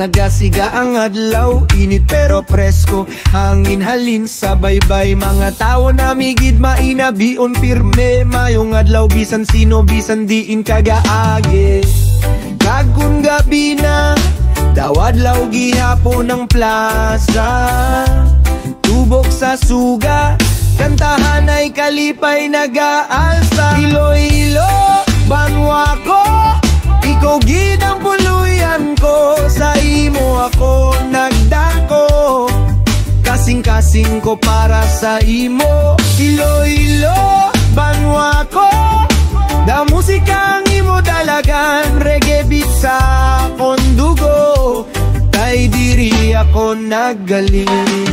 Nagasiga ang adlaw, init pero presko. Hangin halin sa baybay, mga tao na migid mainabion pirme. Mayong adlaw bisan sino, bisan diin kagaage. Kagkun gabi na, dawadlaw gihapon ng plaza. Tubok sa suga, kantahan ay kalipay nag-aalsa. Iloilo, banwa ko, ikaw gid ang puluyan ko. Sa imo ako nagdako, kasing-kasing ko para sa imo. Iloilo, banwa ko, da musikang imo dalagan. Reggae beat sa kondugo, kay diri ako nagaling.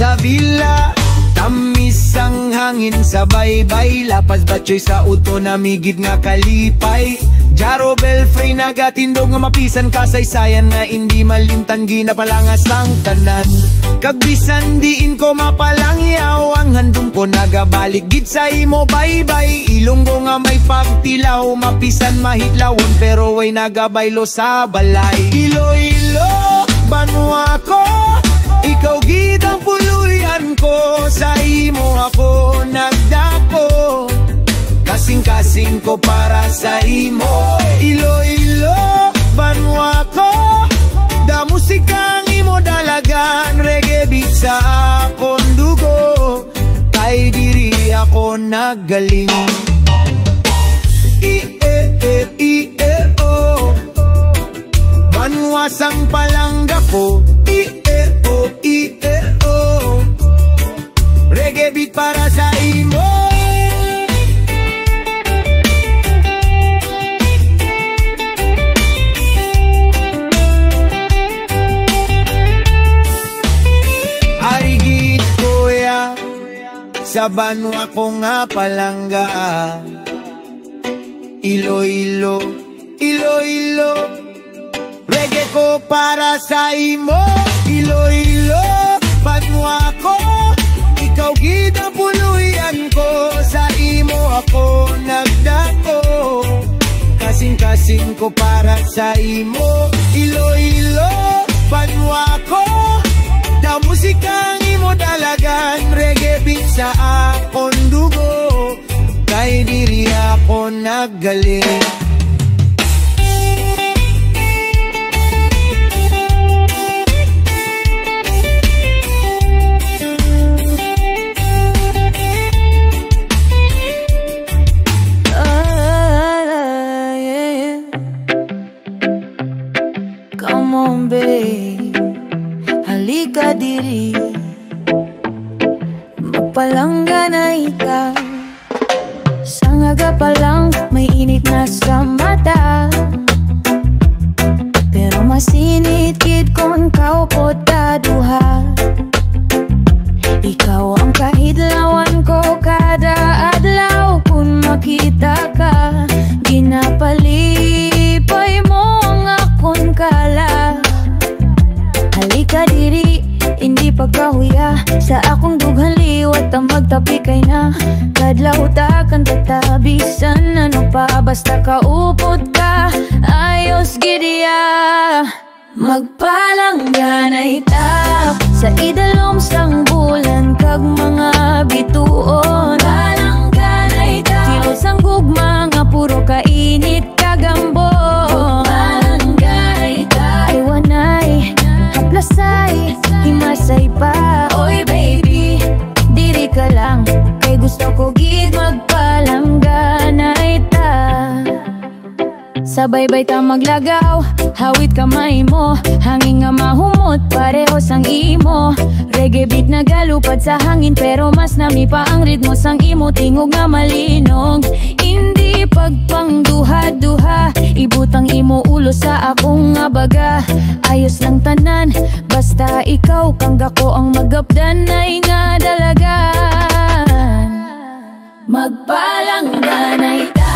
Sa villa, tamis ang hangin sa baybay. Lapas batsoy sa uto na migid nga kalipay. Jaro belfry nagatindog nga mapisan kasaysayan na hindi malimtan ginapalangas ang tanan. Kagbisan diin ko mapalangyaw, ang handong ko nagabalik gid sa imo baybay. Ilonggo nga may pagtilaw, mapisan mahitlawon pero way nagabaylo sa balay. Iloilo, banwa ko, ikaw gid ang puluyan ko. Sa imo ako nagdako, kasing-kasing ko para sa imo. Iloilo, banwa ko, da musikang imo dalagan. Reggae beat sa akong dugo, kay diri ako nagaling. I-e-e-i-e-o, banwa sang palangga ko. I-e-o, reggae beat para sa imo. Arigit kuya, sa banwa ko nga palangga. Iloilo, Iloilo, reggae ko para sa imo. Iloilo, banwa ko, ikaw gid ang puluyan ko. Sa imo ako nagdako, kasing-kasing ko para sa imo. Iloilo, banwa ko, da musikang imo dalagan. Reggae beat sa akong dugo, kay diri ako nagaling. Come on babe, halika diri, magpalangga na ikaw. Sangaga pa lang, may init na sa mata, pero masinit kid kung kaupo taduha. Ikaw ang kahidlawan ko kada adlaw. Kung makita ka, ginapalipay mo ang akong kala. Halika diri, hindi pagkahuya, sa akong dughang liwat ang magtabi kay na. Kadlaw ta kang tatabisan, ano pa basta kaupod ka, ayos gidiya. Magpalangga na ita, sa idalom sang bulan kag mga bituon. Palangga na ita, kilos ang gugma nga puro kainit kagambo. Magpalangga na ita, ay wanay haplasay, himasay pa. Oy baby, diri ka lang, kay gusto ko gid magpalangga na ita. Sabay-bay ta maglagaw, hawit kamay mo, hangin nga mahumot, pareho sang imo. Reggae beat na galupad sa hangin, pero mas nami pa ang ritmo sang imo. Tingog nga malinog, hindi pagpangduha-duha. Ibutang imo ulo sa akong nga baga, ayos lang tanan, basta ikaw kang gako ang magapdan ay nga dalagan. Magpalangga na ita,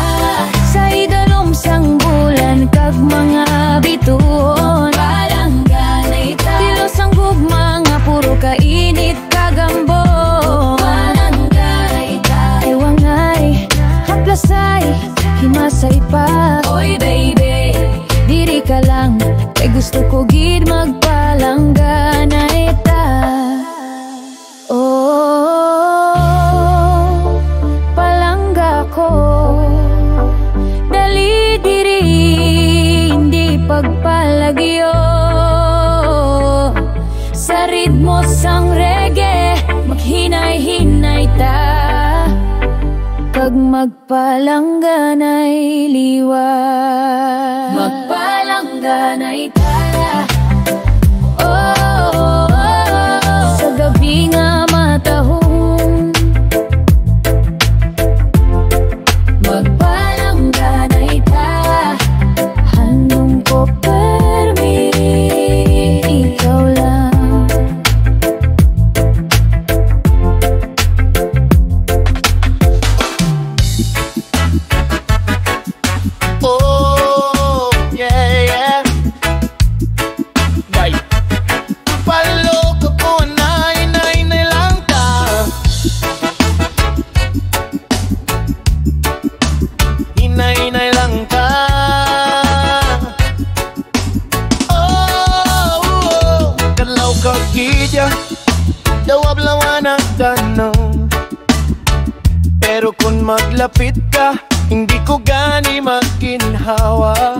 sa idalom sang bulan kag mga bituon. Palangga na ita, kilos ang gugma nga puro kain. Gusto ko gid magpalangga na ita. Oh, palangga ko. Dali diri, hindi pagpalagyo. Sa ritmo sang reggae, maghinay-hinay ta. Pag magpalangganay liwat, magpalangganay ta. Oh, oh, oh, oh. Sa gabi nga matahong, magpalangganay ta. Handong ko permi, ikaw lang. Inay lang ka. Oh, kalaw ka gidya, dawab lawan ang tanong. Pero kung maglapit ka, hindi ko gani magkinhawa.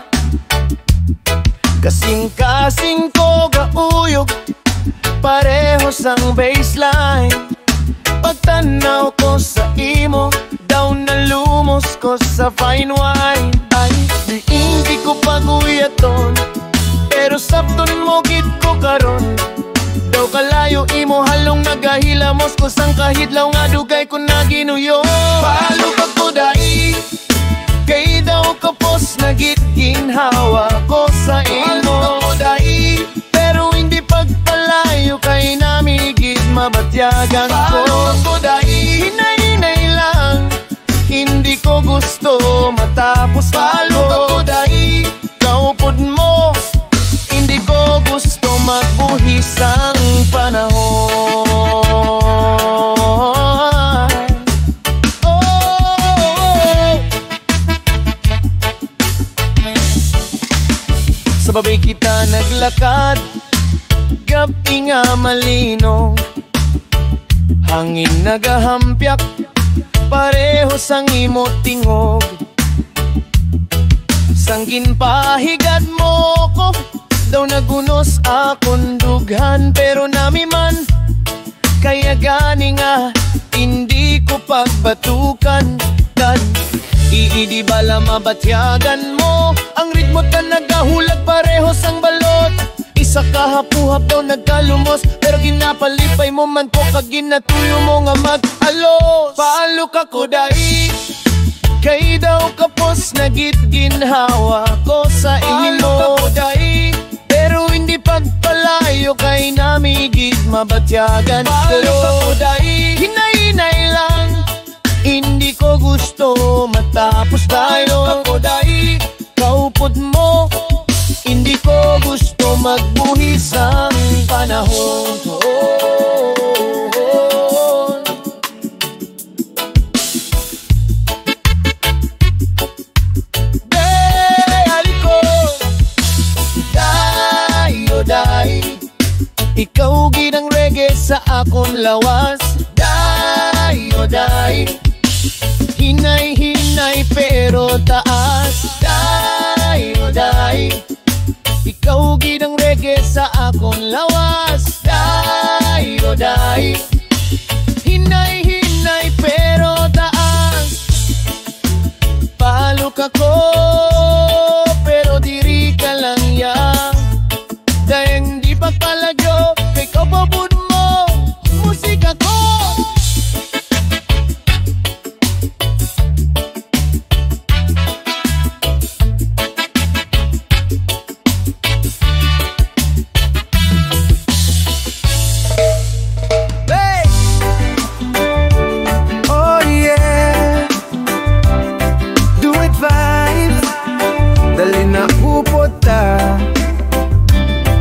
Kasing-kasing ko gauyog, pareho sang baseline. Pagtanaw ko sa imo, daw na lumos ko sa fine wine. Ay, di hindi ko paguyaton, pero sapton mo gid ko karon. Daw kalayo imo halong nagahilamos ko sang kahidlaw nga dugay ko na ginuyo. Palo ka ko dai, kay daw kapos na gid ginhawa ko sa imo. Palo ka dai, pero hindi pagpalayo kay namigid mabatyagan ko. Palo ko dai, hinay-hinay lang, hindi ko gusto matapos. Palo ko dai, kaupod mo, hindi ko gusto magbuhis ang panahon. Oh, sa babay kita naglakad, gabi nga malino, hangin nagahampyak, pareho sang imo tingog. Sanggin pahigat mo ko, daw nagunos akong dughan. Pero nami man, kaya gani nga hindi ko pagbatukan. Dan iidi bala mabatyagan mo, ang ritmo ta nagahulag pareho sang balot. Isa kahapuhap daw nagkalumos, pero ginapalipay mo man ko kag ginatuyo mo nga mag-alos. Paalo ka ko dai, kay daw kapos na gid ginhawa ko sa imo. Paalo ka ko dai, pero hindi pagpalayo kay namigid mabatyagan. Paalo ka ko dai, hinay-hinay lang, hindi ko gusto matapos tayo. Paalo ka ko dai, kaupod mo, hindi ko gusto magbuhis ang panahon. Ikaw ginang reggae sa akong lawas. Dai, oh dai, hinay-hinay pero taas. Dai, oh dai, ikaw ginang reggae sa akong lawas. Dai, oh dai, hinay-hinay pero taas. Palok ako, pero diri ka lang ya. Dahil di pagpalagyo, kay kapabud mo, musika ko. Hey! Oh yeah, do it vibes, dali na upota.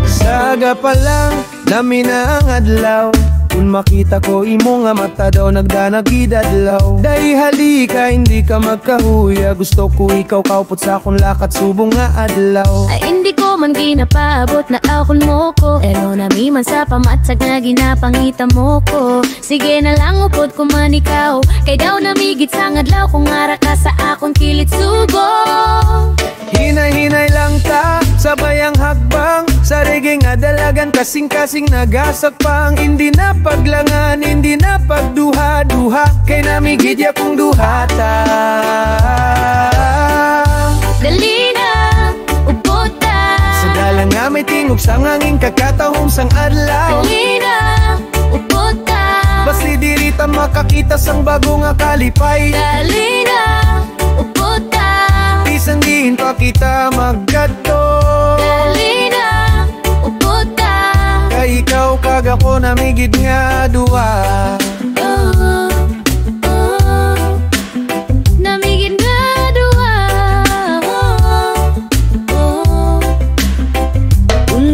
Saga pa lang, dami na ang adlaw, Kung makita ko imo nga mata daw nagdanagidadlaw. Dahil halika hindi ka magkahuya, gusto ko ikaw kaupot sa akong lakat subong nga adlaw. Ay hindi ko man ginapaabot na akon mo ko, pero nami man sa pamatsag na ginapangita mo ko. Sige na lang upod ko man ikaw, kay daw namigit sa ngadlaw kung ara ka sa akong kilit subong. Hinay-hinay lang ta, sabay ang hakbang sa reggae nga dalagan, kasing-kasing nagasakpang. Hindi na paglangan, hindi na pagduha-duha, kay namigidya kong duhata. Dali na, upod ta, sa dalang nga may tingog sa nganging kakatahong sang adlaw. dali na, upod ta, Basi dirita makakita sang bago nga kalipay. dali na, upod ta, Bisan diin pa kita maggadto. dali na, upod ta, Kay ikaw kag ako namigid nga duwa. oh, oh, namigid nga duwa, oh, oh.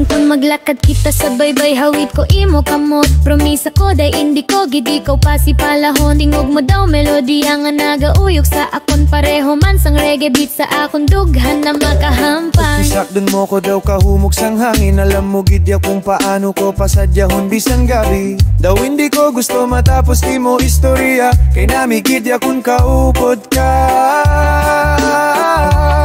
Kung maglakad kita sa baybay, hawid ko imo kamot. Promisa ko day hindi ko gidi ko pasi palahon. Tingog mo daw melodiya nga nagauyok sa akon, pareho man sang reggae beat sa akon dughan na makahampang. Isakdon mo ko daw kahumog sang hangin, alam mo gidya kung paano ko pasadyahon bisang gabi. Daw hindi ko gusto matapos di mo istorya, kay namigidya kung kaupod ka.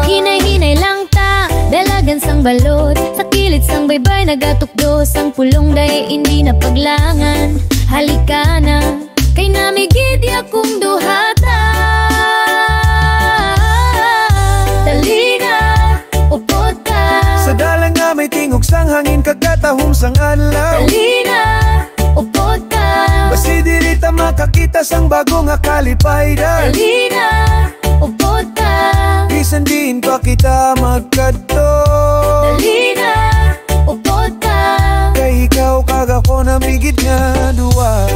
Hinay-hinay lang ta, dalagan sang balot, sa kilit sang baybay nagatukdo sang pulong day hindi na paglangan. Halika na, kay namigidya kong duhata. Dali na, upod ka, Sa dalang nga may tingog sang hangin, kakatahong sang adlaw. dali na, upod ka, Basi dirita makakita sang bago nga kalipay. dali na, upod ka, Bisan diin pa kita magkadto. dali na, upod ka, Kay ikaw kag ako namigid nga duwa.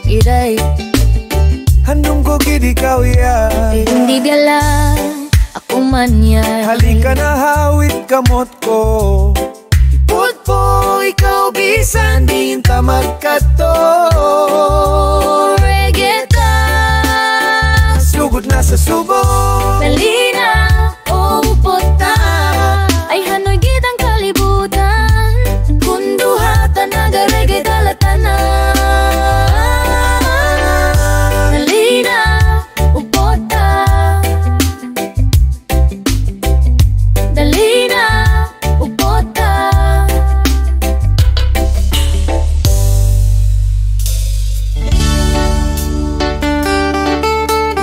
iray. Handong ko gid ikaw ya. Hindi biala, ako man yan. Halika na hawit kamot ko. Ipod po ikaw bisan diin ta magkadto. Reggaeton, Sugod na sa subo. dali na, upod ta. Ay hanoy gitang kalibutan, kunduhatan naga-reggae dalatanan. Dali na, upod ta, dali na, upod ta.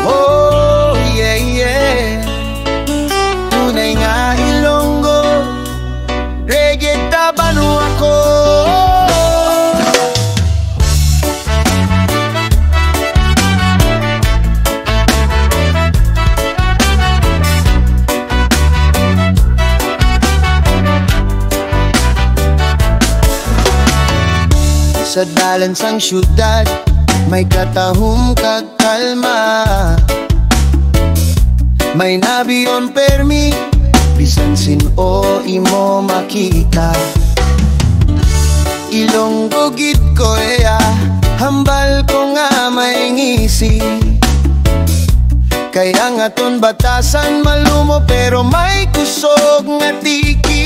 Oh yeah yeah. Tunay nga Ilonggo, reggae tabano ako. Sa dalan sang syudad, may katahum kag kalma. May nabiyon permi, bisan sin-o imo makita. Ilonggo gid ko ya, hambal ko nga may ngisi. Kaya nga ton batasan malumo, pero may kusog nga tiki.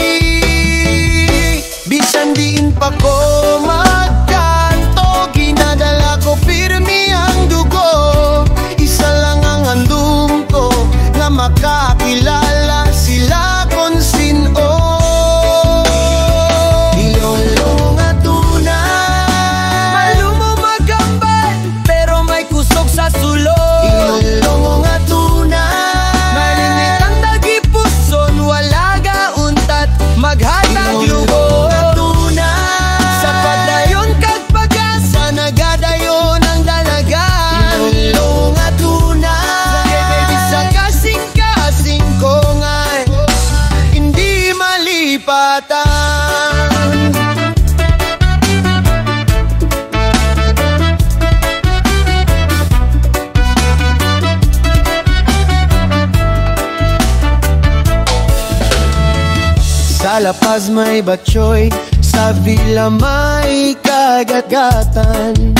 Bisan diin pa ko magkanto, ginadala ko pirmi ang dugo. Isa lang ang handum ko, nga makakilala sila kon sin-o. Ilonggo nga tunay, malumo magambal, pero may kusog sa sulod. Ilonggo nga tunay, malinit ang dagipuson, wala gauntat, maghatag lugo. Sapat na yun kag pag-asa, nagadayon ang dalaga. Ilonggo nga tunay, sa kasing-kasing ko nga'y hindi malipatan. Sa Lapaz may batchoy, sa Villa may kagat-gatan.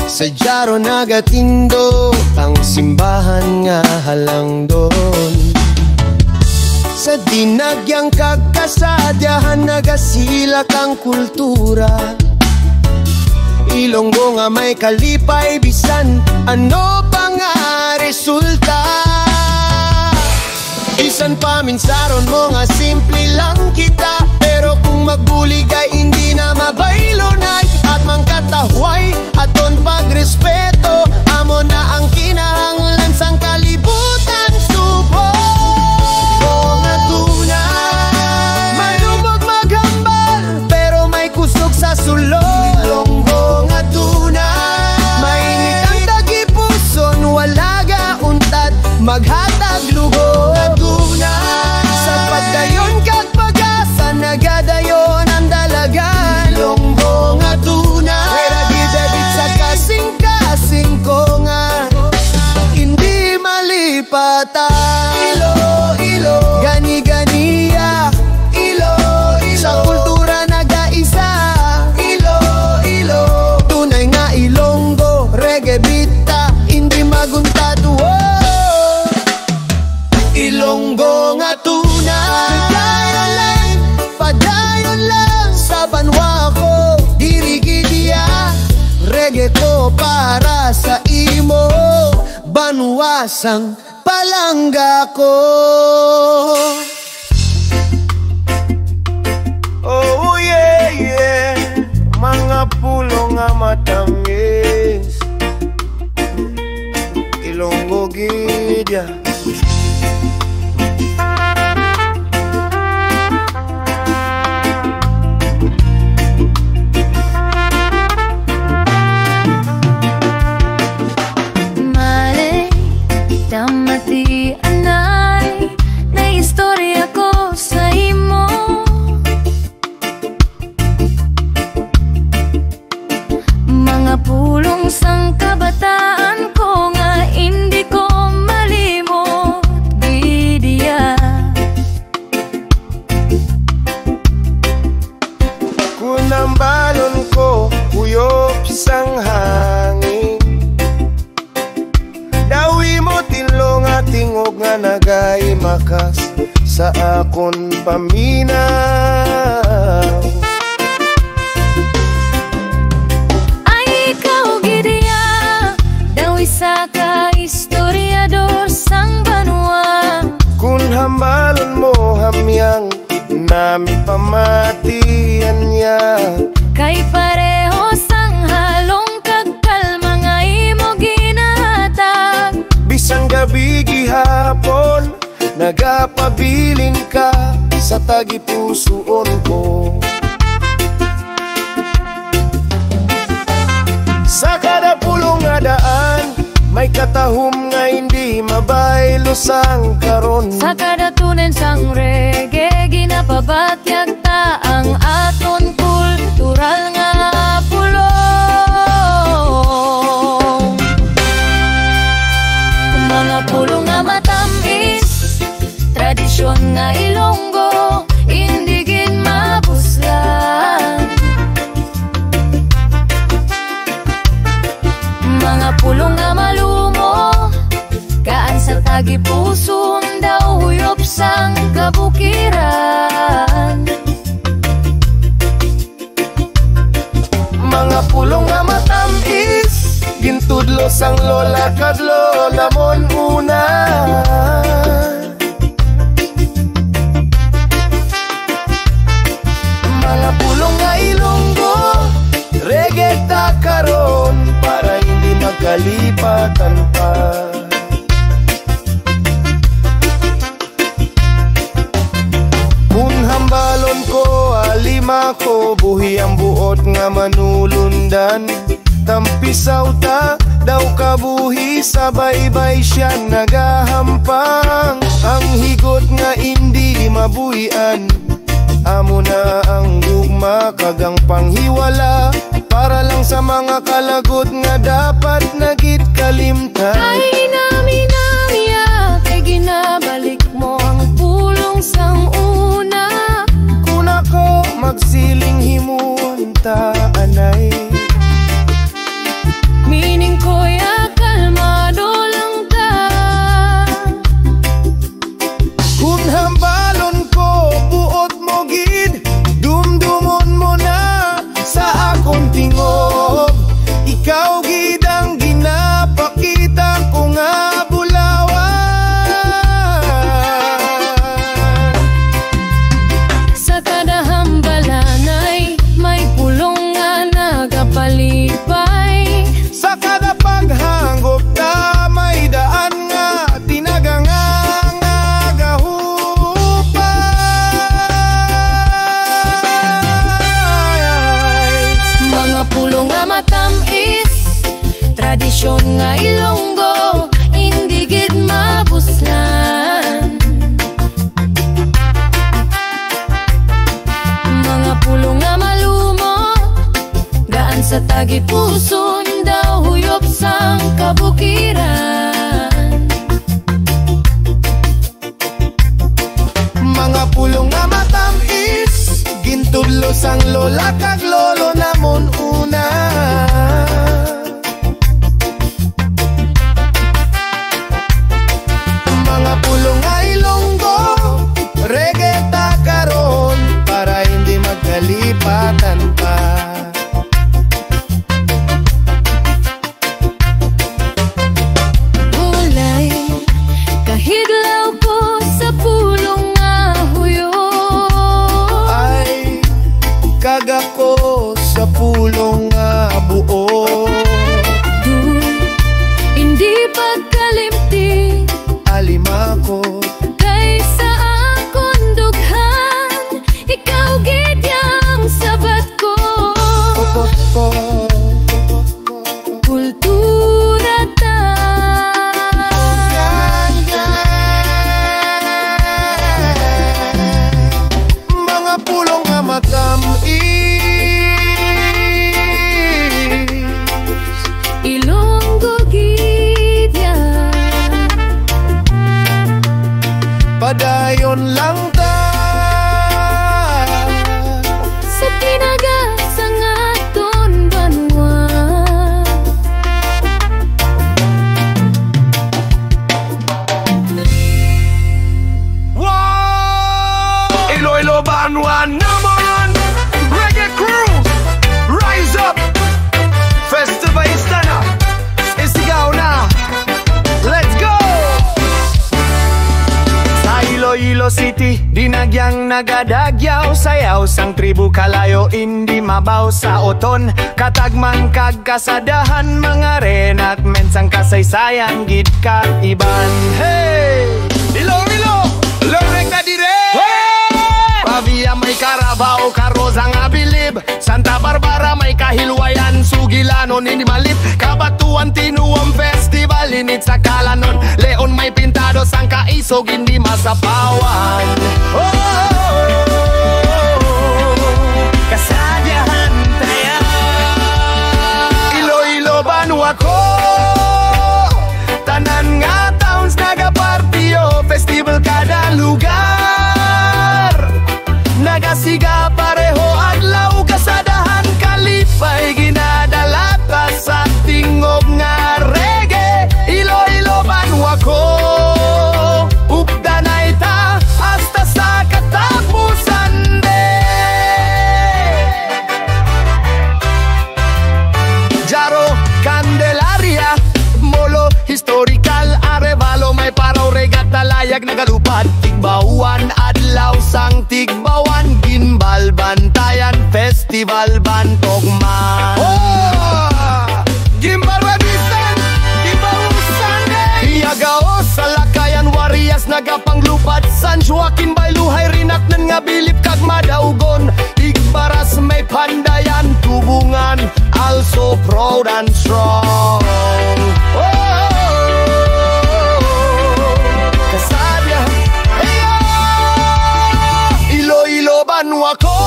Sa Jaro nagatindo, ang simbahan nga halang doon. Sa Dinagyang kagkasadyahan, nagasilak ang kultura. Ilonggo nga may kalipay, bisan ano pa nga resulta. Bisan paminsaron mo nga simple lang kita, pero kung magbulig ay hindi na mabaylonay. At mangkatahuay aton pagrespeto, amo na ang kinahanglan sang kalibutan subo. O nga tunay, manubog maghambal, pero may kusog sa sulod. Ilonggo nga tunay, mainit ang tagipuson, wala ga untad, maghatag lugod. Sa pagdayon kag pag-asa, nagadayon ang dalagan. Ilonggo nga tunay, pwera gidabit sa kasing-kasing ko nga hindi malipatan. Ilo-ilo, gani-ganiya, ilo-ilo, sa kultura nagaisa. Ilo-ilo, tunay nga Ilonggo, reggae bita, hindi maguntado. Ilonggo nga tunay, padayon lang sa banwa ko. Dirigidiya, reggae ko para sa imo, banwasang palangga ko. Oh yeah, yeah, mga pulo nga matamis, Ilonggo gidya. Damati anay, na istorya ko sa imo. Mga pulong sang kabataan ko nga hindi ko malimot, Gidia. Kung ang balon ko uyop sang hangin, dawi mo tilong at tingog nga nagaimakas sa akon paminaw. Ay ikaw Gidia, daw isa ka istoryador sang banwa. Kung hambalon mo hamyang nami pamatian niya, kay pareho sang halong kagkalma nga imo ginahatag. Bisang gabi gihapon, nagapabilin ka sa tagipusoon ko. Sa kada pulong nga daan, may katahom nga hindi mabaylo sang karon. Sa kada tunen sang reggae, ginapabatyag ta ang aton kultural nga pulong. Mga pulong nga matamis, tradisyon nga Ilonggo, hindi gid mabuslan. Mga pulong nga malumo, kaan sa tagipuson, daw huyop sang kabukiran. Mga pulong nga matamis, gintudlo sang lola kag lola mon una. Mga pulong nga Ilonggo, reggae ta karon para hindi magkalipatan pa. Kung hambalon ko, alima ko, buhi ang buot nga manulundan. Tampisaw ta, daw kabuhi, sabay-bay siya nagahampang. Ang higot nga hindi mabuhian, amo na ang gugma kagang panghiwala, para lang sa mga kalagot nga dapat nagit kalimtan. Ay nami-nami kay ginabalik mo ang pulong sang una. tradisyon nga Ilonggo, hindi gid mabuslan. Mga pulong nga malumo, gaan sa tagipuson daw huyop sang kabukiran. Mga pulong nga matamis, gintudlo sang lola kag lolo namon una. Mga pulong nga Ilonggo, reggae ta karon para hindi magkalipatan pa. Ulay, kahidlaw ko sa pulong nga huyo. Ay, kagako sa pulong nga buo. Hindi pagkalimti Alimako, kaysa akong dughan, ikaw gid yang sabat ko. Kultura ta, mga pulong nga matamis, Ilonggo gid yan. padayon lang ta. Sa tinaga sang aton banwa. Wow! Iloilo Banwa naman! Reggae crew! Rise up! Festivalista na! Isigaw na! Let's go! Sa Iloilo City, dinagyang nagadagyaw, sayaw sang tribu kalayo, hindi mabaw sa oton. Katagman kag kasadahan, mga renat mensang kasaysayan, gid ka iban. Hey! Iloilo! Lorek na dire! Pavia may Carabao, Carroza nga bilib. Santa Barbara may Kahilwayan, Sugilano ni Malip. Kabatuan Tinuom Festival, init sa Kalanon. Leon may Pintado, sang Kaisog, hindi masapawan. Kasadyahan tayo, Iloilo Banwa ko. Tanan nga towns nagapartiyo, festival kada lugar. Nagasiga pareho adlaw, kasadahan kalipay, ginadalata sa tingog nga reggae. Iloilo Banwa ko, updanay ta hasta sa katapusan de. Jaro, Candelaria, Molo, Historical, Arevalo, may paraw regata layag nagalupad. Tigbawan, adlaw sang Tigbawan, Ginbal, Bantayan, Festival, Bantogman. Gimbal Webisan, Gimbal Sunday, Iagao, Salakayan, Warias, nagapanglupad, San Joaquin, Bailuhay, rinaknan nga bilip kag madaugon. Igbaras may Pandayan, Tubungan, also proud and strong. Kasadya, Iloilo Banwa ko.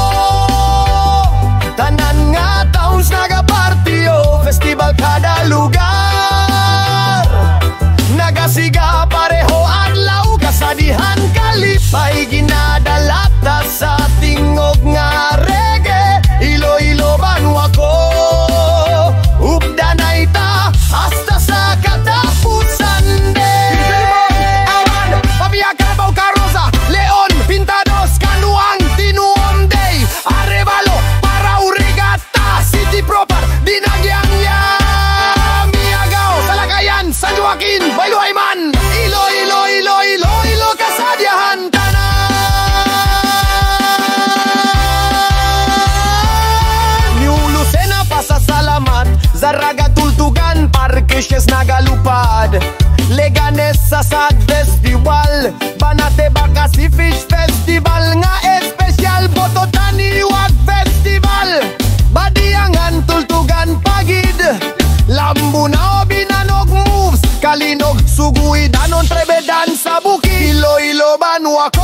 Tanan nga towns nagapartiyo, festival kada lugar. Nagasiga pareho adlaw, kasadihan kalipay, ginadalata sa tingog nga reggae. Iloilo Banwa ko, updanay ta hasta sa katapusan de. Awan, Pavia, Carabao, Carroza, Leon, Pintados, Canuang, Tinuom Day, Arevalo, Parao, Regata, City Proper, Dinagyang Miagao, Salakayan, San Joaquin, Bailuay man, Iloilo, Iloilo, Iloilo, kasadyahan tanan. ba no ako